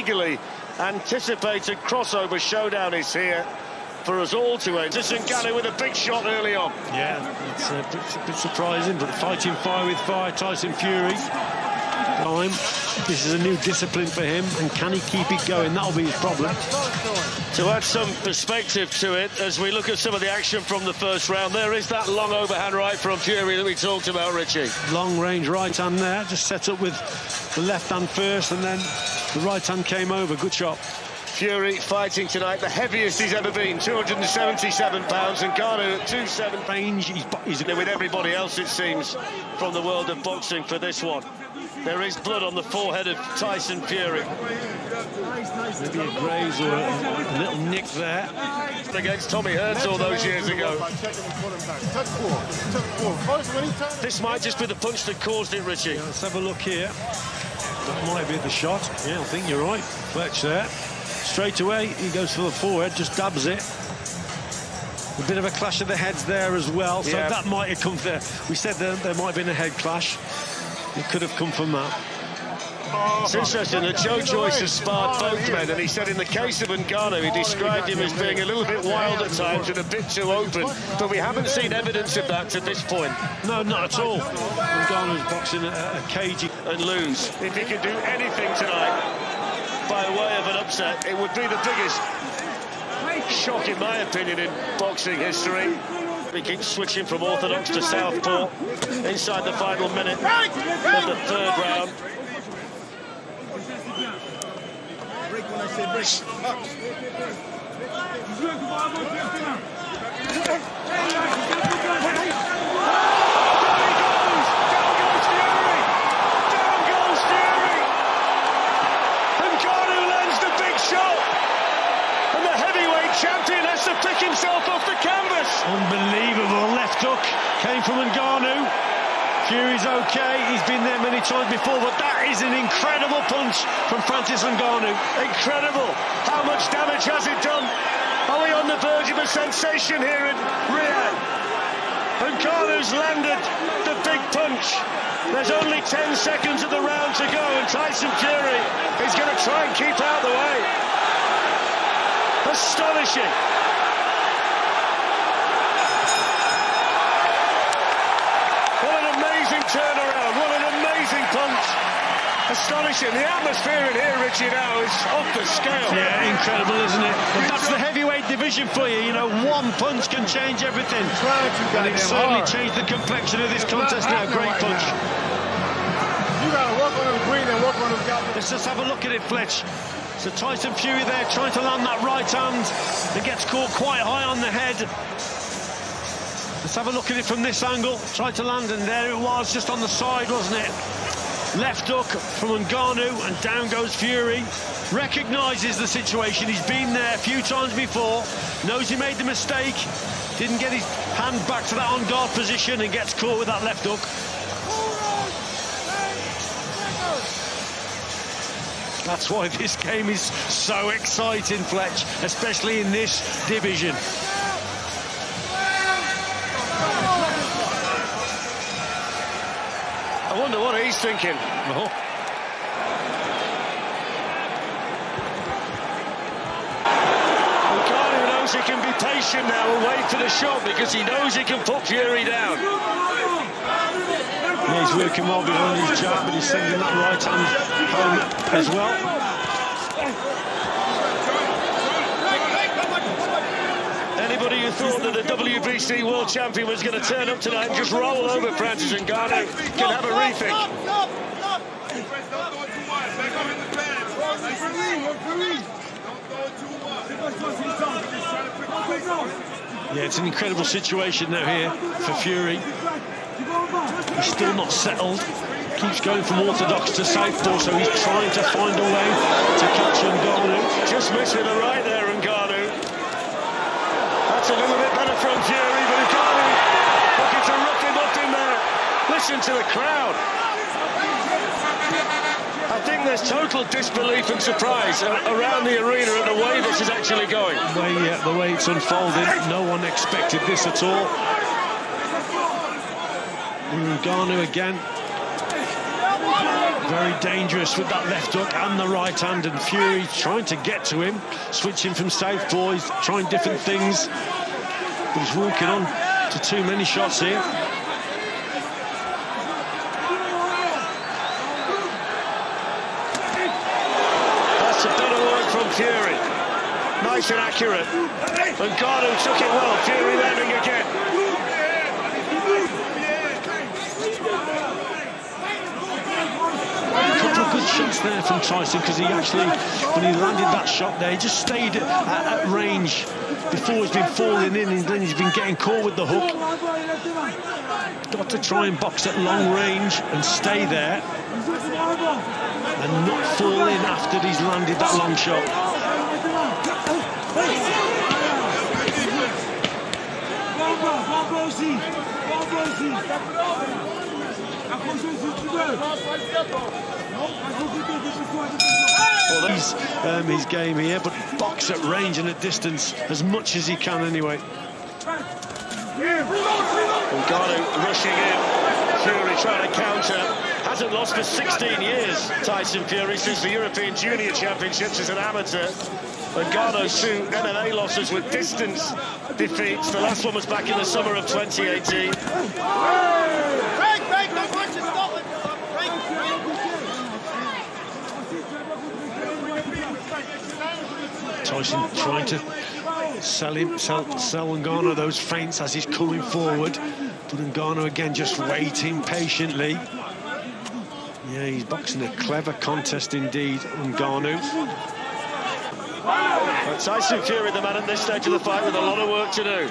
eagerly anticipated crossover showdown is here for us all to enter. Ngannou with a big shot early on. Yeah, it's a bit surprising, but fighting fire with fire, Tyson Fury. This is a new discipline for him, and can he keep it going? That'll be his problem. To add some perspective to it, as we look at some of the action from the first round, there is that long overhand right from Fury that we talked about, Richie. Long range right hand there, just set up with the left hand first, and then the right hand came over. Good shot. Fury fighting tonight, the heaviest he's ever been, 277 pounds, and Ngannou at 270. Range, he's with everybody else, it seems, from the world of boxing for this one. There is blood on the forehead of Tyson Fury. Maybe a graze or a little nick there. Against Tommy Hearns all those years ago. This might just be the punch that caused it, Richie. Yeah, let's have a look here. That might be the shot. Yeah, I think you're right. Fletch there. Straight away, he goes for the forehead, just dabs it. A bit of a clash of the heads there as well, so that might have come there. We said there might have been a head clash. It could have come from that. It's interesting that Joe Joyce has sparred both men, and he said in the case of Ngannou, he described him as being a little bit wild at times and a bit too open, but we haven't seen evidence of that to this point. No, not at all. Ngannou's boxing a cagey and lose. If he could do anything tonight by way of an upset, it would be the biggest shock, in my opinion, in boxing history. He keeps switching from orthodox to southpaw inside the final minute of the third round. Champion has to pick himself off the canvas. Unbelievable left hook came from Ngannou. Fury's okay, he's been there many times before, but that is an incredible punch from Francis Ngannou. Incredible. How much damage has it done? Are we on the verge of a sensation here in Riyadh? Ngannou's landed the big punch. There's only 10 seconds of the round to go, and Tyson Fury is going to try and keep out the way. Astonishing. What an amazing turnaround. What an amazing punch. Astonishing. The atmosphere in here, Richie, now is off the scale. Yeah, incredible, isn't it? But that's the heavyweight division for you. You know, one punch can change everything. And it certainly changed the complexion of this contest now. Great punch. You got to work on the green and work on the gap. Let's just have a look at it, Fletch. So Tyson Fury there trying to land that right hand. It gets caught quite high on the head. Let's have a look at it from this angle. Tried to land, and there it was, just on the side, wasn't it? Left hook from Ngannou, and down goes Fury. Recognises the situation. He's been there a few times before. Knows he made the mistake. Didn't get his hand back to that on-guard position, and gets caught with that left hook. That's why this game is so exciting, Fletch, especially in this division. I wonder what he's thinking. Ngannou knows he can be patient now and wait for the shot, because he knows he can put Fury down. Yeah, he's working well behind his jab, but he's sending that right hand home as well. Anybody who thought that the WBC world champion was going to turn up tonight and just roll over Francis Ngannou can have a rethink. Yeah, it's an incredible situation now here for Fury. He's still not settled. Keeps going from orthodox to southpaw, so he's trying to find a way to catch Ngannou. Just missed with the right there, Ngannou. That's a little bit better from Fury, but Ngannou looking to rough him up in there. Listen to the crowd. I think there's total disbelief and surprise around the arena at the way this is actually going. The way it's unfolded, no one expected this at all. Ngannou again. Very dangerous with that left hook and the right hand, and Fury trying to get to him, switching from southpaw, he's trying different things, but he's walking on to too many shots here. That's a better work from Fury. Nice and accurate. And Ngannou took it well. Fury landing again. Good shots there from Tyson, because he actually, when he landed that shot there, he just stayed at range before he's been falling in, and then he's been getting caught with the hook. Got to try and box at long range and stay there and not fall in after he's landed that long shot. Well, he's his game here, but box at range and at distance as much as he can anyway. Ngannou rushing in. Fury trying to counter. Hasn't lost for 16 years, Tyson Fury, since the European Junior Championships as an amateur. Ngannou's 2 MMA losses with distance defeats. The last one was back in the summer of 2018. Tyson trying to sell Ngannou those feints as he's coming forward, but Ngannou again just waiting patiently. Yeah, he's boxing a clever contest indeed, Ngannou. But Tyson Fury, the man at this stage of the fight, with a lot of work to do.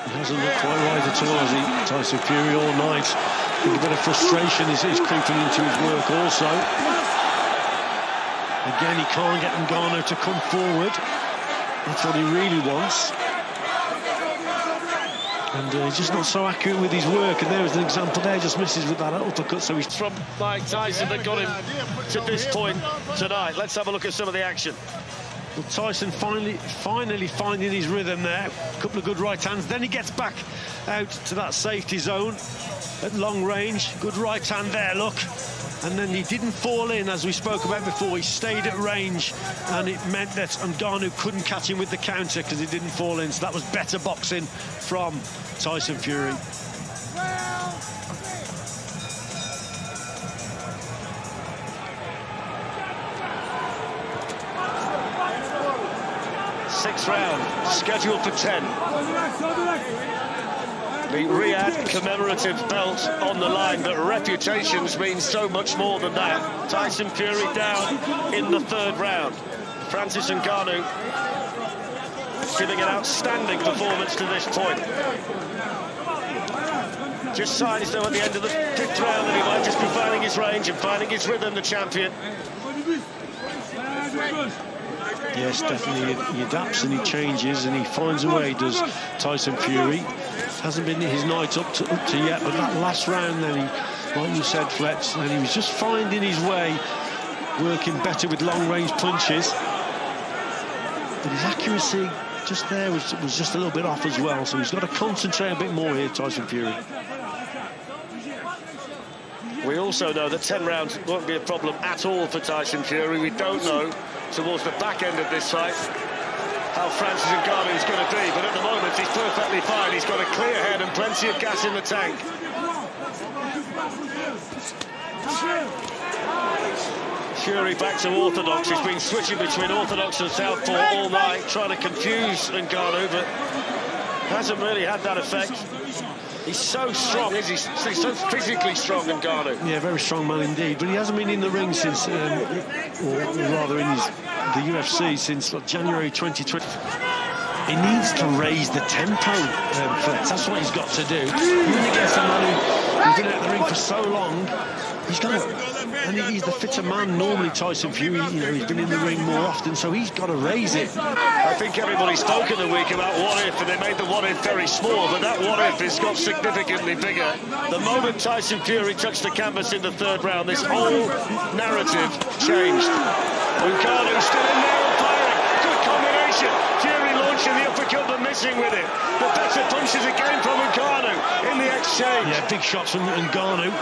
He hasn't looked quite right at all, has he, Tyson Fury, all night. I think a bit of frustration is creeping into his work also. Again, he can't get Ngannou to come forward. That's what he really wants. And he's just not so accurate with his work, and there was an example there, just misses with that uppercut, so he's... From Mike Tyson that got him to this point tonight. Let's have a look at some of the action. Well, Tyson finally finding his rhythm there. A couple of good right hands, then he gets back out to that safety zone at long range. Good right hand there, look. And then he didn't fall in, as we spoke about before. He stayed at range, and it meant that Ngannou couldn't catch him with the counter because he didn't fall in. So that was better boxing from Tyson Fury. Sixth round, scheduled for 10. The Riyadh commemorative belt on the line, but reputations mean so much more than that. Tyson Fury down in the 3rd round. Francis Ngannou giving an outstanding performance to this point. Just signs though at the end of the 5th round that he might just be finding his range and finding his rhythm, the champion. Yes, definitely he adapts and he changes and he finds a way, does Tyson Fury. Hasn't been his night up to yet, but that last round then, like you said, Fletch, and he was just finding his way, working better with long-range punches. But his accuracy just there was just a little bit off as well, so he's got to concentrate a bit more here, Tyson Fury. We also know that 10 rounds won't be a problem at all for Tyson Fury. We don't know towards the back end of this fight how Francis Ngannou is going to be, but at the moment he's perfectly fine. He's got a clear head and plenty of gas in the tank. Fury back to orthodox. He's been switching between orthodox and southpaw all night, trying to confuse Ngannou, but hasn't really had that effect. He's so strong, is he? He's so physically strong, Ngannou. Yeah, very strong man indeed, but he hasn't been in the ring since, or rather in the UFC since January 2020. He needs to raise the tempo, Flex. That's what he's got to do. Even against a man who's been out of the ring for so long, he's got to, and he's the fitter man normally, Tyson Fury. You know, he's been in the ring more often, so he's got to raise it. I think everybody spoke in the week about what if, and they made the what if very small, but that what if has got significantly bigger. The moment Tyson Fury touched the canvas in the 3rd round, this whole narrative changed. Ngannou still in there and firing. Good combination. Fury launching the uppercut, but missing with it. The better punches again from Ngannou in the extra. exchange. Yeah, big shots from Ngannou.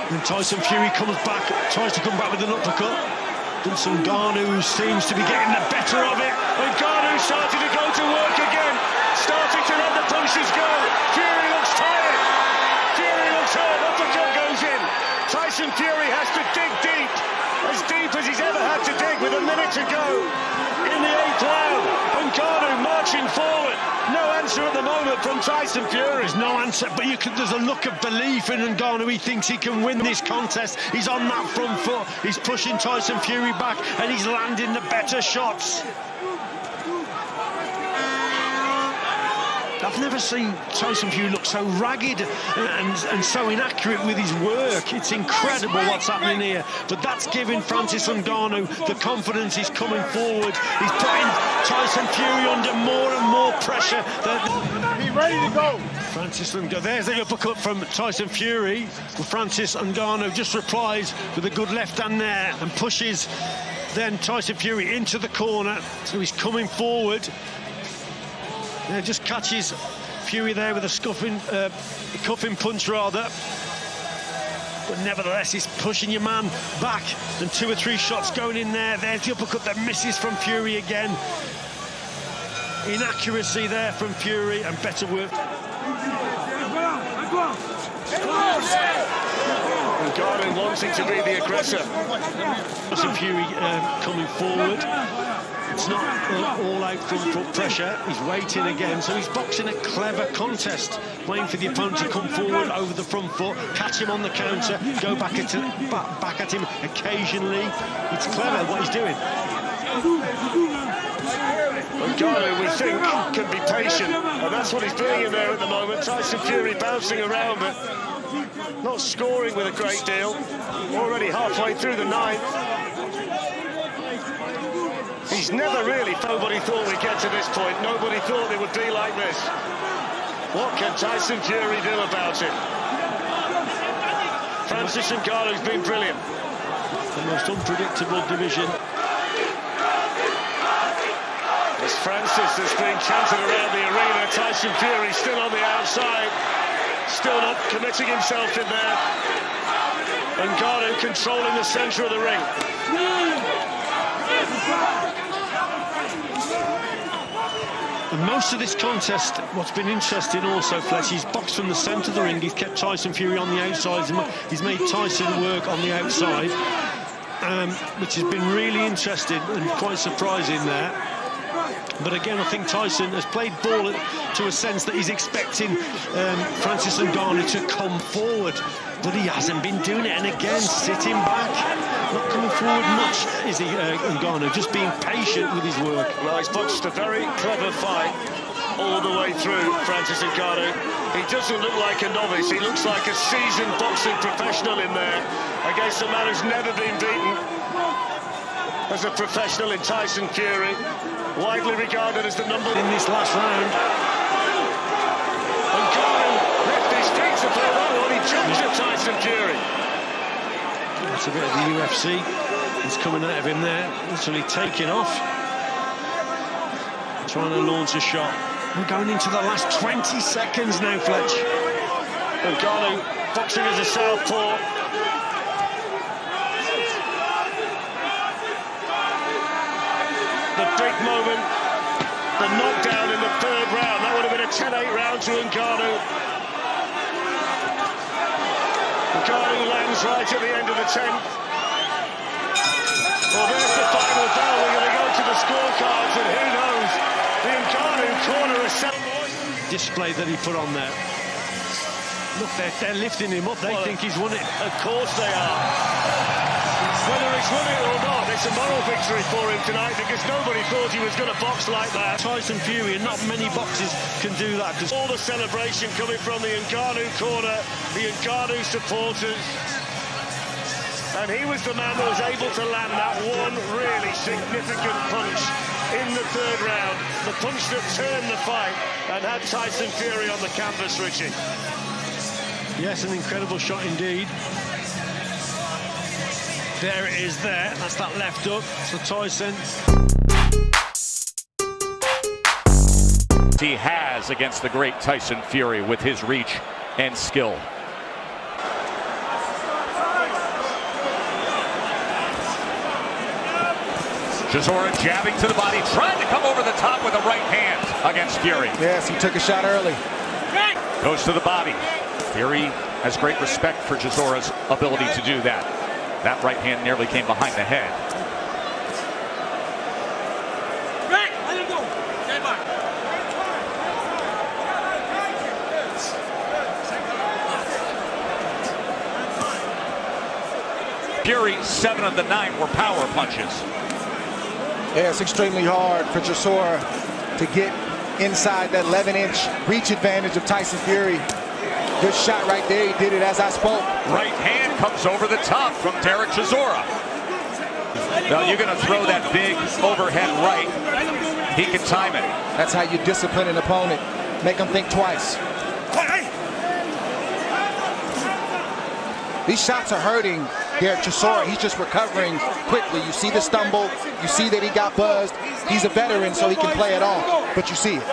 And Tyson Fury comes back, tries to come back with an uppercut. Ngannou seems to be getting the better of it. Ngannou starting to go to work again, starting to let the punches go. Fury looks tired. Fury looks hurt. Uppercut goes in. Tyson Fury has to dig deep as he's ever had to dig with a minute to go in the 8th round. Ngannou marching forward. No answer at the moment from Tyson Fury. There's no answer, but there's a look of belief in Ngannou. He thinks he can win this contest. He's on that front foot. He's pushing Tyson Fury back, and he's landing the better shots. I've never seen Tyson Fury look so ragged and so inaccurate with his work. It's incredible what's happening here. But that's giving Francis Ngannou the confidence. He's coming forward. He's putting Tyson Fury under more and more pressure. He's ready to go. Francis Ngannou, there's the uppercut from Tyson Fury. Francis Ngannou just replies with a good left hand there and pushes then Tyson Fury into the corner. So he's coming forward. Yeah, just catches Fury there with a cuffing punch rather. But nevertheless, he's pushing your man back, and 2 or 3 shots going in there. There's the uppercut that misses from Fury again. Inaccuracy there from Fury and better work. Ngannou wanting to be the aggressor. Tyson Fury coming forward. It's not all out front foot pressure. He's waiting again, so he's boxing a clever contest, waiting for the opponent to come forward over the front foot, catch him on the counter, go back at him occasionally. It's clever what he's doing. Ngannou, we think, can be patient, and that's what he's doing in there at the moment. Tyson Fury bouncing around, but not scoring with a great deal. Already halfway through the 9th. He's never really... Nobody thought we'd get to this point. Nobody thought it would be like this. What can Tyson Fury do about it? Francis Ngannou's been brilliant. The most unpredictable division. As Francis has been chanted around the arena, Tyson Fury still on the outside, still not committing himself in there. Ngannou controlling the centre of the ring. And most of this contest, what's been interesting also, Fletch, he's boxed from the centre of the ring. He's kept Tyson Fury on the outside. He's made Tyson work on the outside, which has been really interesting and quite surprising there. But again, I think Tyson has played ball to a sense that he's expecting Francis Ngannou to come forward, but he hasn't been doing it. And again, sitting back, not coming forward much, is he, Ngannou, just being patient with his work. Well, he's boxed a very clever fight all the way through, Francis Ngannou. He doesn't look like a novice. He looks like a seasoned boxing professional in there against a man who's never been beaten as a professional in Tyson Fury. Widely regarded as the number in this last round. Ngannou left his feet to play that one. He jumps at Tyson Fury. That's a bit of the UFC. He's coming out of him there, literally taking off, trying to launch a shot. We're going into the last 20 seconds now, Fletch. Ngannou boxing as a southpaw. The big moment, the knockdown in the 3rd round. That would have been a 10-8 round to Ngannou. Ngannou lands right at the end of the 10th. Well, there's the final bell. We're going to go to the scorecards, and who knows? The Ngannou corner is set. Display that he put on there. Look, they're lifting him up. They think he's won it. Of course they are. Whether he's won it or not, it's a moral victory for him tonight, because nobody thought he was going to box like that. Tyson Fury, and not many boxers can do that. All the celebration coming from the Ngannou corner, the Ngannou supporters. And he was the man that was able to land that one really significant punch in the 3rd round. The punch that turned the fight and had Tyson Fury on the canvas, Richie. Yes, an incredible shot indeed. There it is there. That's that left up for Tyson. He has against the great Tyson Fury with his reach and skill. Chisora jabbing to the body, trying to come over the top with a right hand against Fury. Yes, he took a shot early. Goes to the body. Fury has great respect for Chisora's ability to do that. That right hand nearly came behind the head. Fury, 7 of the 9 were power punches. Yeah, it's extremely hard for Chisora to get inside that 11-inch reach advantage of Tyson Fury. Good shot right there. He did it as I spoke. Right hand comes over the top from Chisora. Now you're going to throw that big overhead right. He can time it. That's how you discipline an opponent. Make them think twice. These shots are hurting Derek Chisora. He's just recovering quickly. You see the stumble. You see that he got buzzed. He's a veteran, so he can play it off. But you see it.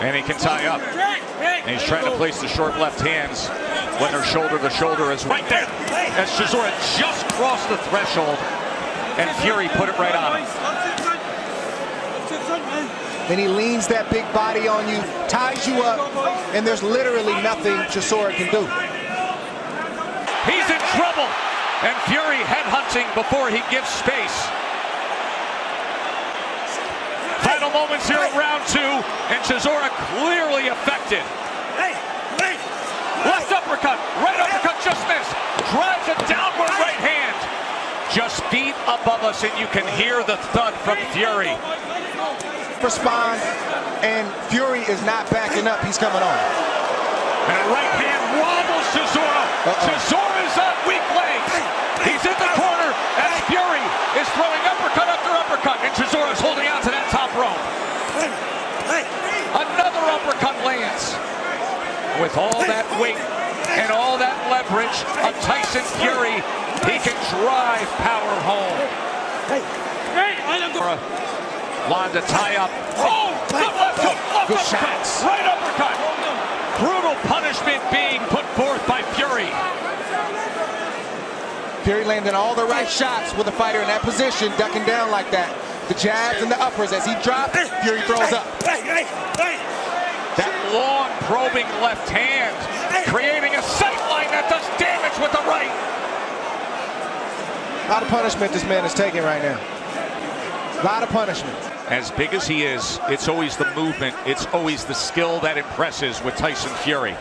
And he can tie up. And he's trying to place the short left hands when they're shoulder to shoulder is right there. As Chisora just crossed the threshold, and Fury put it right on him. Then he leans that big body on you, ties you up, and there's literally nothing Chisora can do. He's in trouble, and Fury headhunting before he gives space. Final moments here in round 2, and Chisora clearly affected. Left uppercut, right uppercut, just missed. Drives a downward right hand. Just feet above us, and you can hear the thud from Fury. Respond, and Fury is not backing up. He's coming on. And a right hand wobbles Chisora. Chisora's on weak legs. He's in the corner as Fury is throwing uppercut after uppercut, and Chisora's holding on to that top rope. Another uppercut lands. With all that weight and all that leverage of Tyson Fury, he can drive power home. Wanted to tie up. Oh, good left hook, good shots. Right uppercut. Brutal punishment being put forth by Fury. Fury landing all the right shots with a fighter in that position, ducking down like that. The jabs and the uppers as he drops, Fury throws up. That long probing left hand, creating a sight line that does damage with the right. A lot of punishment this man is taking right now. A lot of punishment. As big as he is, it's always the movement, it's always the skill that impresses with Tyson Fury.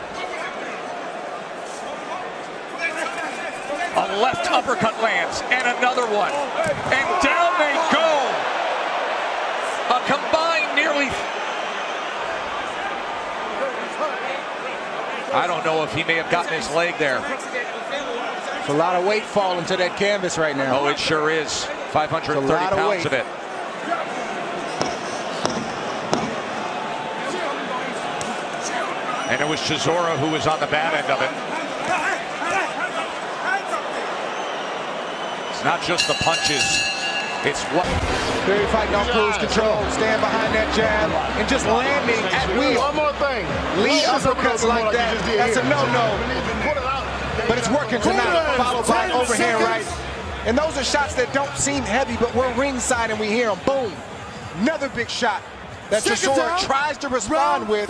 A left uppercut lands, and another one. And down they go. A combined nearly... I don't know if he may have gotten his leg there. It's a lot of weight falling to that canvas right now. Oh, it sure is. 530 pounds of it. And it was Chisora who was on the bad end of it. It's not just the punches, it's what... Fury fighting on cruise control, stand behind that jab, and just landing at will. One more thing. Lead uppercuts like that, that's a no-no. But it's working tonight, followed by overhand right. And those are shots that don't seem heavy, but we're ringside and we hear them. Boom. Another big shot that Chisora tries to respond with.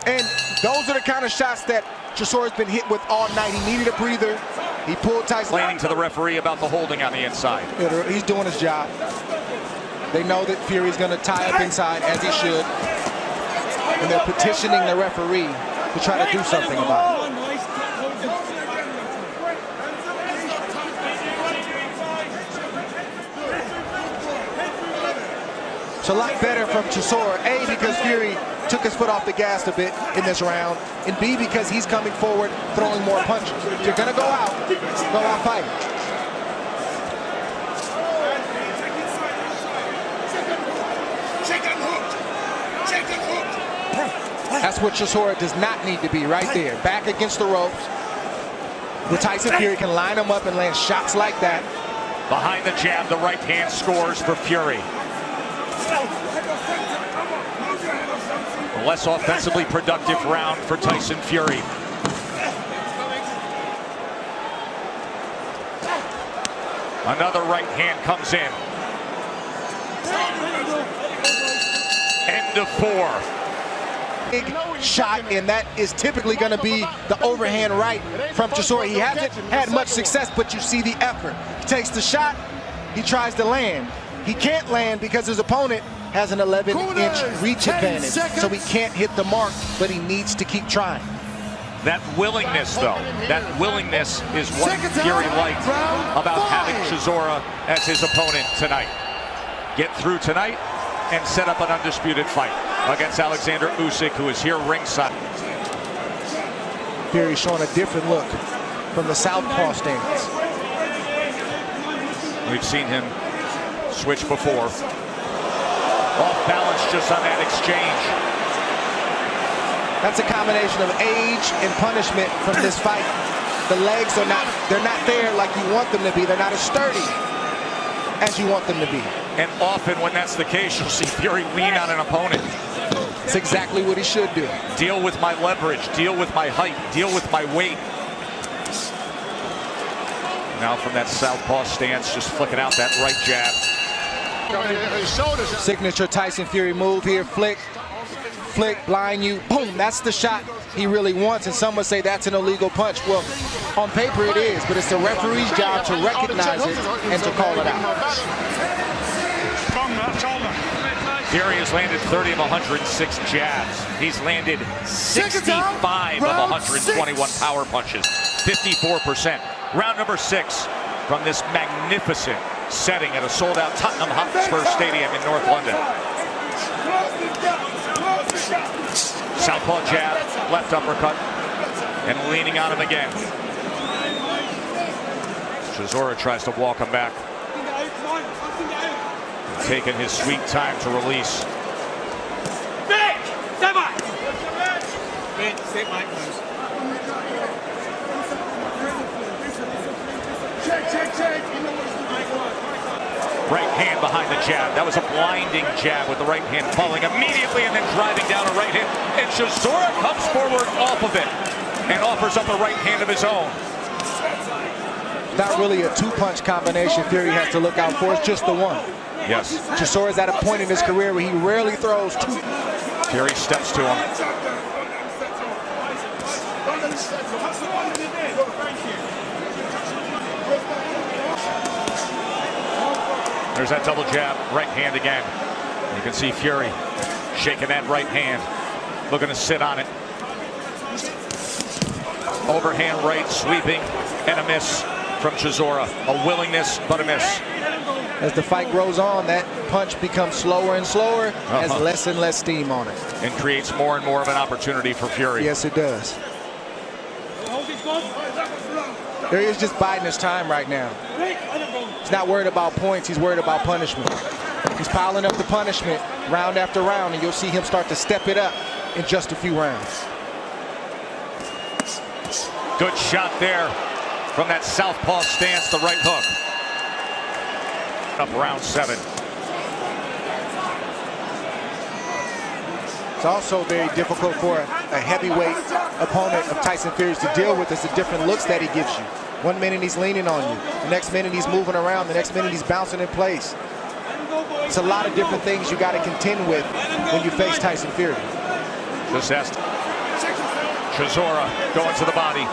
And those are the kind of shots that Chisora's been hit with all night. He needed a breather. He pulled Tyson. Complaining to the referee about the holding on the inside. He's doing his job. They know that Fury's going to tie up inside, as he should. And they're petitioning the referee to try to do something about it. It's a lot better from Chisora, A, because Fury took his foot off the gas a bit in this round, and B, because he's coming forward, throwing more punches. If you're gonna go out fighting. That's what Chisora does not need to be right there. Back against the ropes, where Tyson Fury can line him up and land shots like that. Behind the jab, the right hand scores for Fury. A less offensively productive round for Tyson Fury. Another right hand comes in. End of 4. Big shot, and that is typically going to be the overhand right from Chisora. He hasn't had much success, but you see the effort. He takes the shot, he tries to land. He can't land because his opponent has an 11-inch reach advantage, so he can't hit the mark, but he needs to keep trying. That willingness, though, that willingness is what Fury liked about having Chisora as his opponent tonight. Get through tonight and set up an undisputed fight against Alexander Usyk, who is here ringside. Fury showing a different look from the southpaw stance. We've seen him switch before. Off balance just on that exchange. That's a combination of age and punishment from this fight. The legs are not, they're not there like you want them to be. They're not as sturdy as you want them to be. And often when that's the case, you'll see Fury lean on an opponent. It's exactly what he should do. Deal with my leverage, deal with my height, deal with my weight. Now from that southpaw stance, just flicking out that right jab. Signature Tyson Fury move here, flick, blind you, boom, that's the shot he really wants, and some would say that's an illegal punch. Well, on paper it is, but it's the referee's job to recognize it and to call it out. Fury has landed 30 of 106 jabs. He's landed 65 of 121 power punches, 54%. Round number 6 from this magnificent setting at a sold-out Tottenham Hotspur Stadium in North London. Southpaw jab, left uppercut, and leaning on him again. Chisora tries to walk him back. Taking his sweet time to release. Right hand behind the jab. That was a blinding jab with the right hand falling immediately and then driving down a right hand. And Chisora comes forward off of it and offers up a right hand of his own. Not really a two-punch combination Fury has to look out for. It's just the one. Yes. Chisora's at a point in his career where he rarely throws two. Fury steps to him. There's that double jab, right hand again. You can see Fury shaking that right hand, looking to sit on it. Overhand right, sweeping, and a miss from Chisora. A willingness, but a miss. As the fight grows on, that punch becomes slower and slower, has less and less steam on it. And creates more and more of an opportunity for Fury. Yes, it does. There he is just biding his time right now. He's not worried about points, he's worried about punishment. He's piling up the punishment round after round, and you'll see him start to step it up in just a few rounds. Good shot there from that southpaw stance, the right hook. Up round 7. It's also very difficult for a heavyweight opponent of Tyson Fury's to deal with is the different looks that he gives you. 1 minute he's leaning on you, the next minute he's moving around, the next minute he's bouncing in place. It's a lot of different things you got to contend with when you face Tyson Fury. Just asked Chisora going to the body.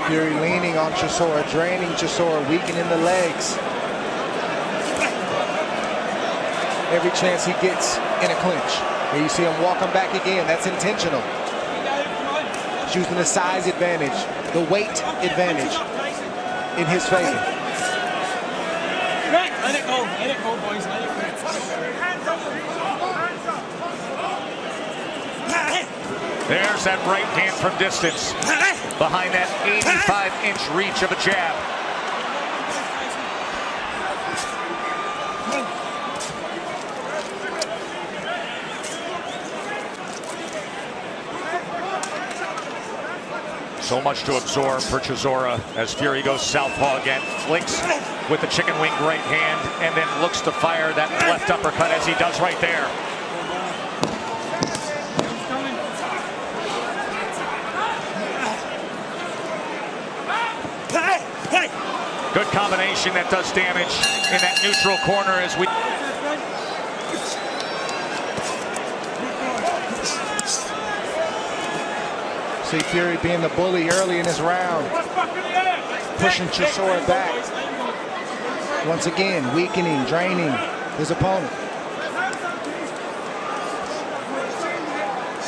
Fury leaning on Chisora, draining Chisora, weakening the legs. Every chance he gets in a clinch. Here you see him walking back again. That's intentional. He's using the size advantage, the weight advantage in his favor. Let it go, boys. Let it go. There's that right hand from distance. behind that 85-inch reach of a jab. So much to absorb for Chisora as Fury goes southpaw again, flicks with the chicken wing right hand, and then looks to fire that left uppercut as he does right there. Good combination that does damage in that neutral corner as we... See Fury being the bully early in his round, pushing Chisora back. Once again, weakening, draining his opponent.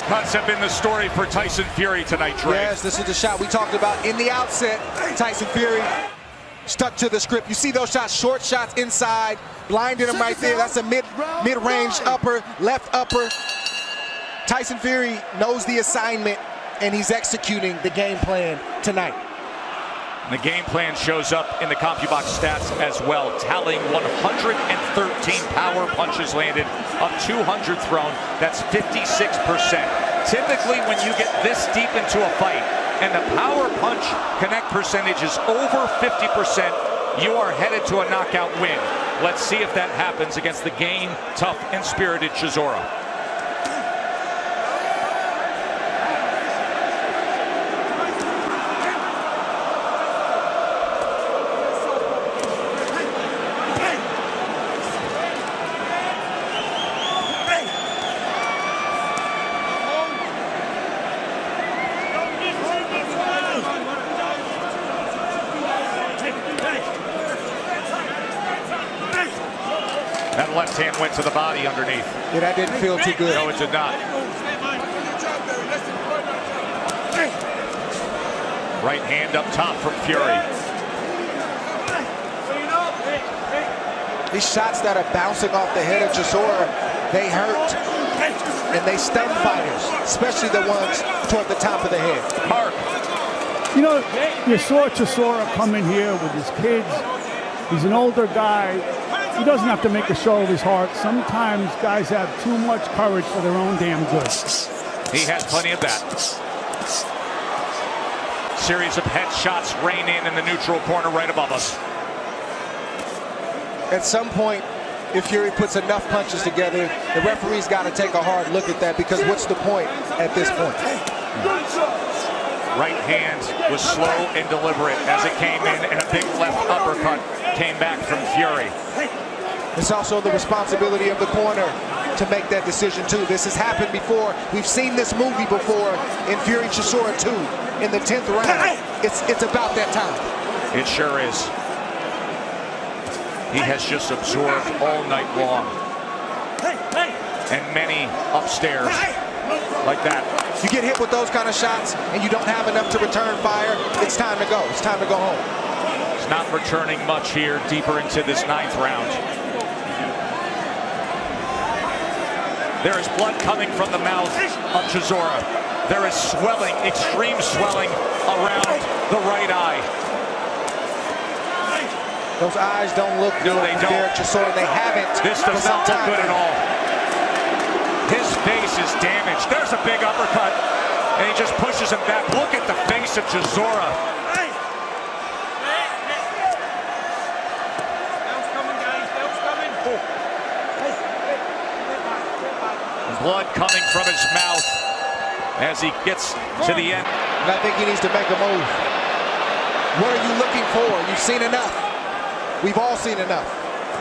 Cuts have been the story for Tyson Fury tonight, Dre. Yes, this is the shot we talked about in the outset. Tyson Fury stuck to the script. You see those shots, short shots inside, blinding him right there. That's a mid-range upper, left upper. Tyson Fury knows the assignment, and he's executing the game plan tonight. And the game plan shows up in the CompuBox stats as well, tallying 113 power punches landed, of 200 thrown. That's 56%. Typically, when you get this deep into a fight and the power punch connect percentage is over 50%, you are headed to a knockout win. Let's see if that happens against the game, tough and spirited Chisora. That left hand went to the body underneath. Yeah, that didn't feel too good. No, it did not. Right hand up top from Fury. These shots that are bouncing off the head of Chisora, they hurt. And they stun fighters, especially the ones toward the top of the head. Mark. You know, you saw Chisora come in here with his kids. He's an older guy. He doesn't have to make a show of his heart. Sometimes guys have too much courage for their own damn good. He has plenty of that. Series of headshots rain in the neutral corner right above us. At some point, if Fury puts enough punches together, the referee's got to take a hard look at that, because what's the point at this point? Right hand was slow and deliberate as it came in, and a big left uppercut came back from Fury. It's also the responsibility of the corner to make that decision too. This has happened before. We've seen this movie before in Fury Chisora 2 in the 10th round. It's about that time. It sure is. He has just absorbed all night long. And many upstairs like that. You get hit with those kind of shots and you don't have enough to return fire, it's time to go. It's time to go home. He's not returning much here deeper into this 9th round. There is blood coming from the mouth of Chisora. There is swelling, extreme swelling around the right eye. Those eyes don't look good. No, they don't. Chisora, they haven't. This does not look good at all. His face is damaged. There's a big uppercut, and he just pushes him back. Look at the face of Chisora. Blood coming from his mouth as he gets to the end. And I think he needs to make a move. What are you looking for? You've seen enough. We've all seen enough.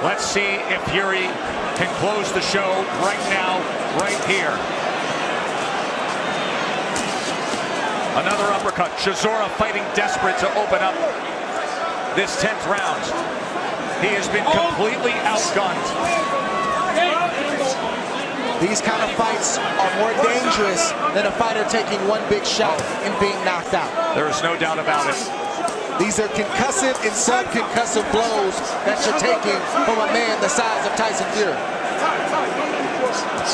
Let's see if Fury can close the show right now, right here. Another uppercut. Chisora fighting desperate to open up this 10th round. He has been completely outgunned. These kind of fights are more dangerous than a fighter taking one big shot and being knocked out. There is no doubt about it. These are concussive and subconcussive blows that you're taking from a man the size of Tyson Fury.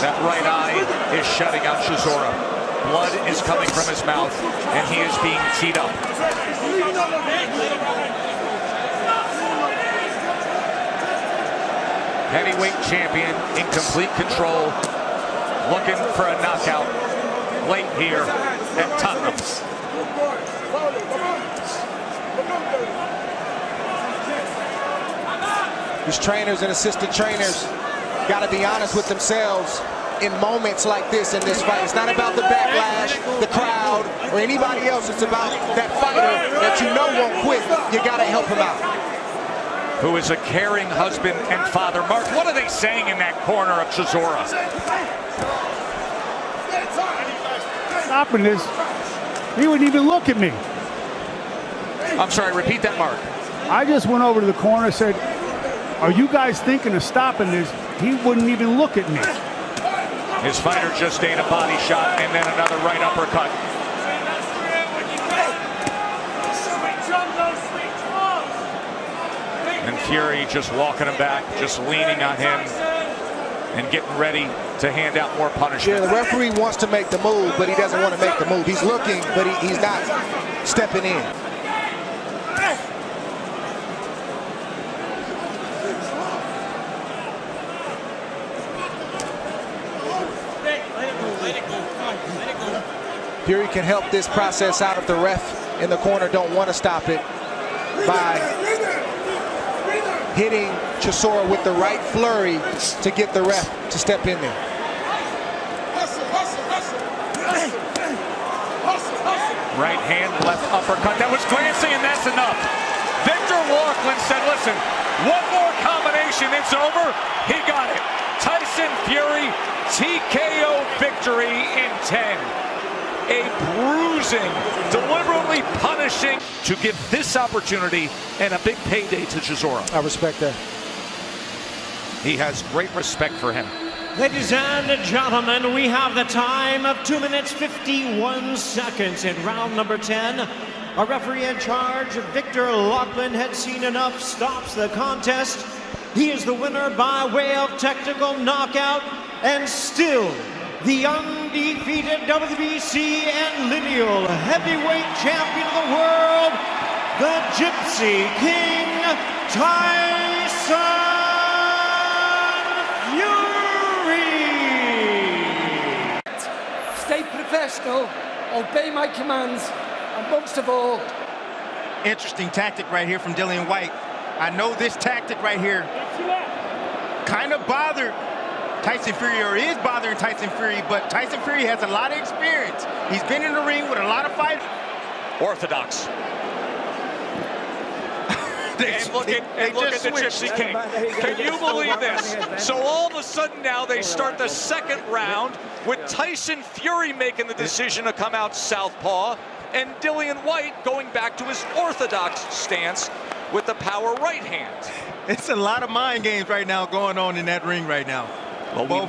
That right eye is shutting out Chisora. Blood is coming from his mouth, and he is being teed up. Heavyweight champion in complete control, looking for a knockout late here at Tottenham. These trainers and assistant trainers got to be honest with themselves in moments like this in this fight. It's not about the backlash, the crowd, or anybody else. It's about that fighter that you know won't quit. You got to help him out. Who is a caring husband and father. Mark, what are they saying in that corner of Chisora? Stopping this, he wouldn't even look at me. I'm sorry, repeat that, Mark. I just went over to the corner and said, are you guys thinking of stopping this? He wouldn't even look at me. His fighter just ate a body shot and then another right uppercut. And Fury just walking him back, just leaning on him and getting ready to hand out more punishment. Yeah, the referee wants to make the move, but he doesn't want to make the move. He's looking, but he's not stepping in. Fury can help this process out if the ref in the corner don't want to stop it by hitting Chisora with the right flurry to get the ref to step in there. Right hand, left uppercut. That was glancing, and that's enough. Victor Laughlin said, listen, one more combination, it's over. He got it. Tyson Fury, TKO victory in 10. A bruising, deliberately punishing to give this opportunity and a big payday to Chisora. I respect that. He has great respect for him. Ladies and gentlemen, we have the time of 2 minutes 51 seconds in round number 10. Our referee in charge, Victor Laughlin, had seen enough, stops the contest. He is the winner by way of technical knockout and still the undefeated WBC and lineal heavyweight champion of the world, the Gypsy King, Tyson Fury. Stay professional, obey my commands, and most of all, interesting tactic right here from Dillian Whyte. I know this tactic right here kind of bothered Tyson Fury, or is bothering Tyson Fury, but Tyson Fury has a lot of experience. He's been in the ring with a lot of fights. Orthodox. And look at the Gypsy King. Can you believe this? So all of a sudden now they start the second round with Tyson Fury making the decision to come out southpaw and Dillian Whyte going back to his orthodox stance with the power right hand. It's a lot of mind games right now going on in that ring right now. Well,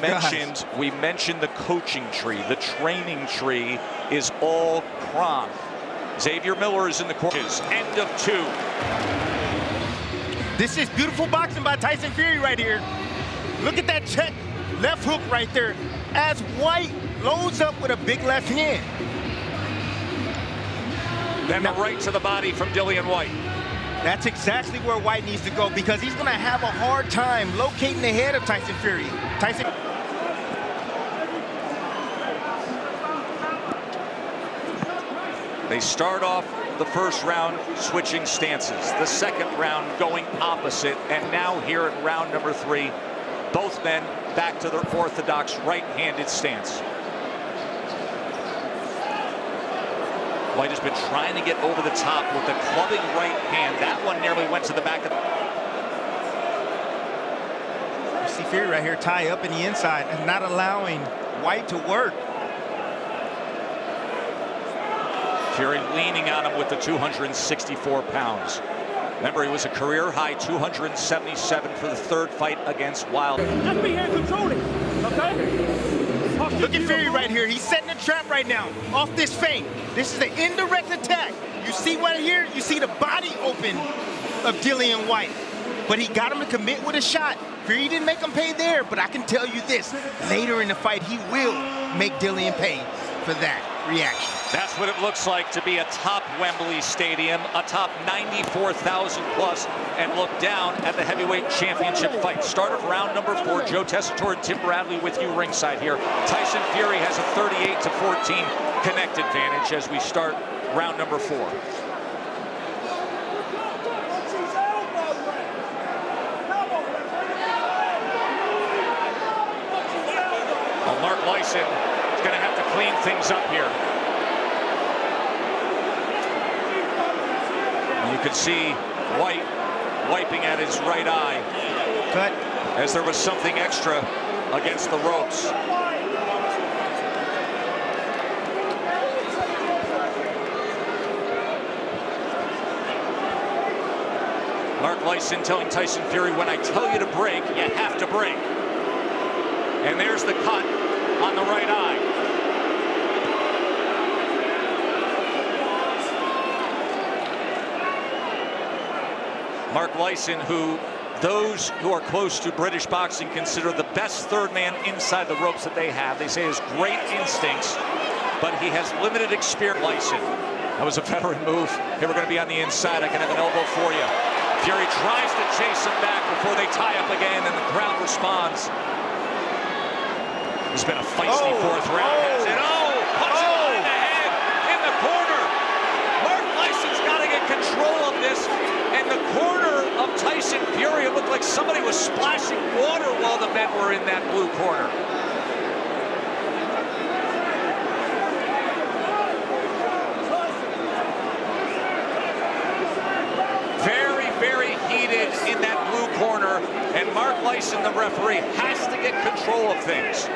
we mentioned the coaching tree. The training tree is all Kron. Xavier Miller is in the coaches. End of 2. This is beautiful boxing by Tyson Fury right here. Look at that check left hook right there as Whyte loads up with a big left hand. Then the right to the body from Dillian Whyte. That's exactly where Whyte needs to go, because he's going to have a hard time locating the head of Tyson Fury. Tyson. They start off the first round switching stances. The second round going opposite. And now here in round number 3, both men back to their orthodox right-handed stance. Whyte has been trying to get over the top with the clubbing right hand. That one nearly went to the back of the... You see Fury right here tie up in the inside and not allowing Whyte to work. Fury leaning on him with the 264 pounds. Remember, he was a career-high 277 for the third fight against Wilder. Just be here controlling, okay? Look at Fury right here. He's setting a trap right now off this feint. This is an indirect attack. You see right here? You see the body open of Dillian Whyte. But he got him to commit with a shot. Fury didn't make him pay there, but I can tell you this. Later in the fight, he will make Dillian pay. for that reaction. That's what it looks like to be atop Wembley Stadium, atop 94,000 plus, and look down at the heavyweight championship fight. Start of round number 4. Joe Tessitore and Tim Bradley with you ringside here. Tyson Fury has a 38-14 connect advantage as we start round number 4. Well, Mark Lyson is going to have to clean things up here. You can see Whyte wiping at his right eye. Cut. As there was something extra against the ropes. Mark Lyson telling Tyson Fury, when I tell you to break, you have to break. And there's the cut on the right eye. Mark Lyson, who those who are close to British boxing consider the best third man inside the ropes that they have. They say he has great instincts, but he has limited experience. Lyson, that was a veteran move. Here we're going to be on the inside. I can have an elbow for you. Fury tries to chase him back before they tie up again, and the crowd responds. It's been a feisty fourth round. Punch it in the head in the corner. Mark Lyson's got to get control of this. And the corner of Tyson Fury, it looked like somebody was splashing water while the men were in that blue corner. Very, very heated in that blue corner. And Mark Lyson, the referee, has to get control of things.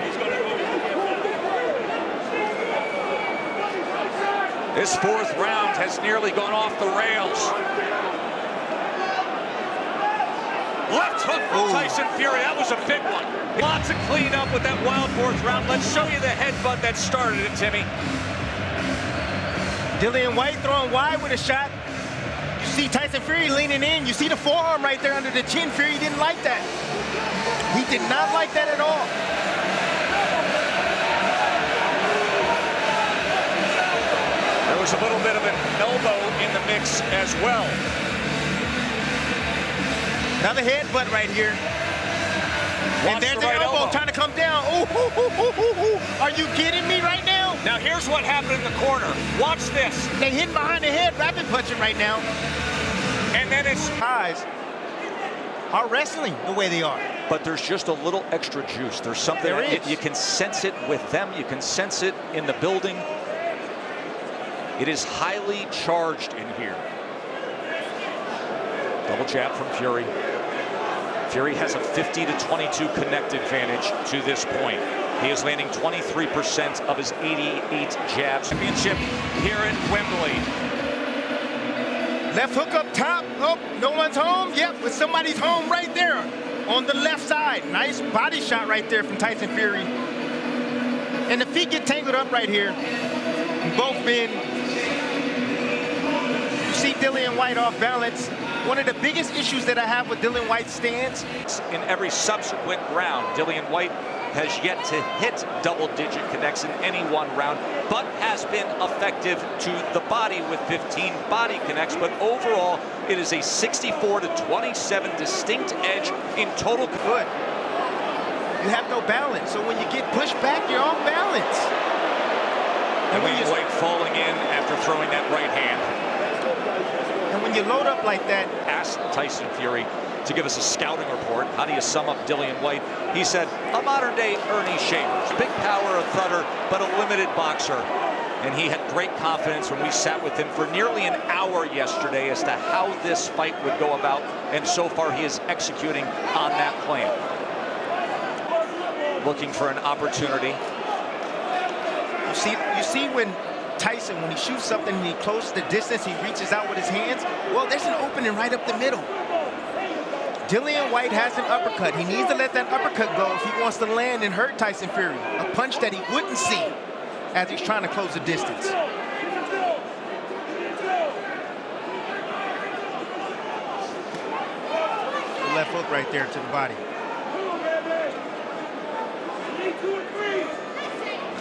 This fourth round has nearly gone off the rails. Left hook from Tyson Fury. That was a big one. Lots of cleanup with that wild fourth round. Let's show you the headbutt that started it, Timmy. Dillian Whyte throwing wide with a shot. You see Tyson Fury leaning in. You see the forearm right there under the chin. Fury didn't like that. He did not like that at all. There was a little bit of an elbow in the mix as well. Another headbutt right here. And there's the elbow trying to come down. Are you kidding me right now? Now here's what happened in the corner. Watch this. They hit behind the head, rapid punching right now. And then it's eyes are wrestling the way they are. But there's just a little extra juice. There's something there is. You can sense it with them. You can sense it in the building. It is highly charged in here. Double jab from Fury. Fury has a 50-22 connect advantage to this point. He is landing 23% of his 88 jabs. Championship here at Wembley. Left hook up top. Oh, no one's home. Yep, but somebody's home right there on the left side. Nice body shot right there from Tyson Fury. And the feet get tangled up right here. Both men. You see Dillian Whyte off balance. One of the biggest issues that I have with Dillian Whyte's stance. In every subsequent round, Dillian Whyte has yet to hit double-digit connects in any one round, but has been effective to the body with 15 body connects. But overall, it is a 64-27 distinct edge in total. Good. You have no balance, so when you get pushed back, you're off balance. And Whyte falling in after throwing that right hand. And when you load up like that, asked Tyson Fury to give us a scouting report. How do you sum up Dillian Whyte? He said, a modern-day Ernie Shavers. Big power, a thudder, but a limited boxer. And he had great confidence when we sat with him for nearly an hour yesterday as to how this fight would go about. And so far, he is executing on that plan. Looking for an opportunity. You see when Tyson, when he shoots something and he closes the distance, he reaches out with his hands. Well, there's an opening right up the middle. Dillian Whyte has an uppercut. He needs to let that uppercut go if he wants to land and hurt Tyson Fury. A punch that he wouldn't see as he's trying to close the distance. The left hook right there to the body.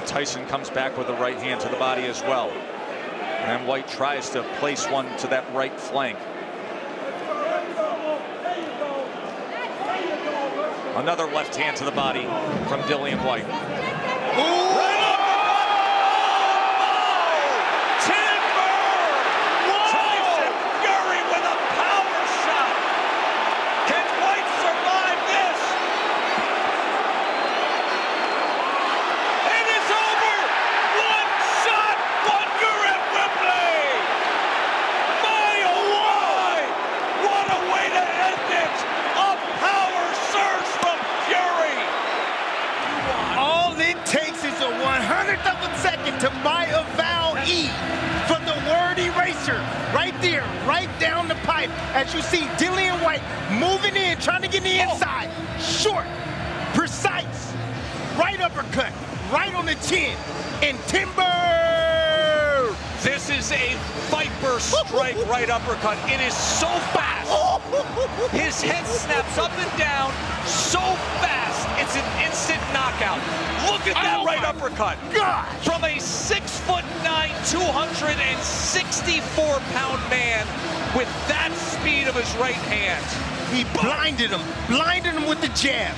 Tyson comes back with a right hand to the body as well. And Whyte tries to place one to that right flank. Another left hand to the body from Dillian Whyte. Ooh. Tyson Fury with a power shot. Can Whyte survive this? It is over. One shot, wonder at Wembley. My oh my! What a way to end it! A power surge from Fury. All it takes is a 100th of a second to buy a vowel E from the word eraser. Right there, right down the pipe. As you see Dillian Whyte moving in, trying to get the inside. Short, precise, right uppercut, right on the chin, and timber! This is a viper strike right uppercut. It is so fast. His head snaps up and down so fast. It's an instant knockout. Look at that right uppercut. God! From a 6'9", 264-pound man with that speed of his right hand. He blinded him with the jab.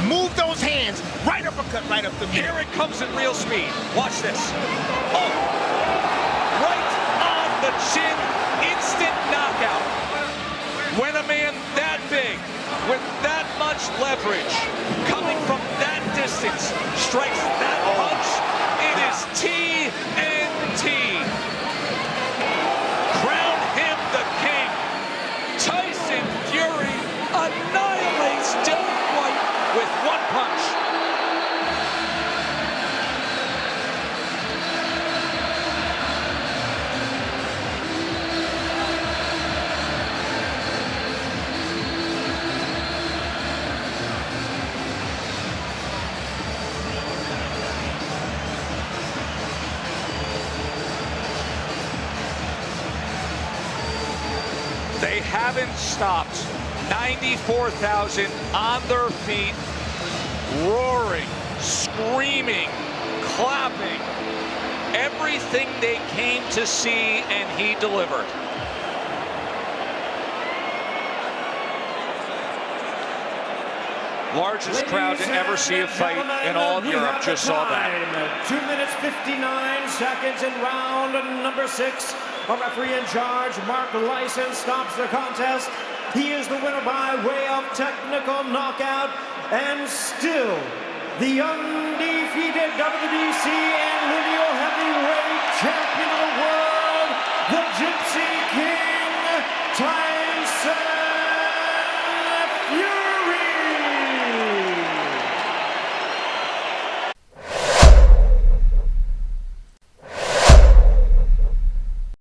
Move those hands, right uppercut, right up the middle. Here it comes in real speed. Watch this. Oh! Right on the chin, instant knockout. When a man that big, with that much leverage, coming from that distance, strikes that punch, it is TNT. Crown him the king. Tyson Fury annihilates Dillian Whyte with one punch. They haven't stopped. 94,000 on their feet, roaring, screaming, clapping. Everything they came to see, and he delivered. Largest crowd to ever see a fight in all of Europe just saw that. 2 minutes 59 seconds in round number 6. A referee in charge, Mark Lyson, stops the contest. He is the winner by way of technical knockout, and still the undefeated WBC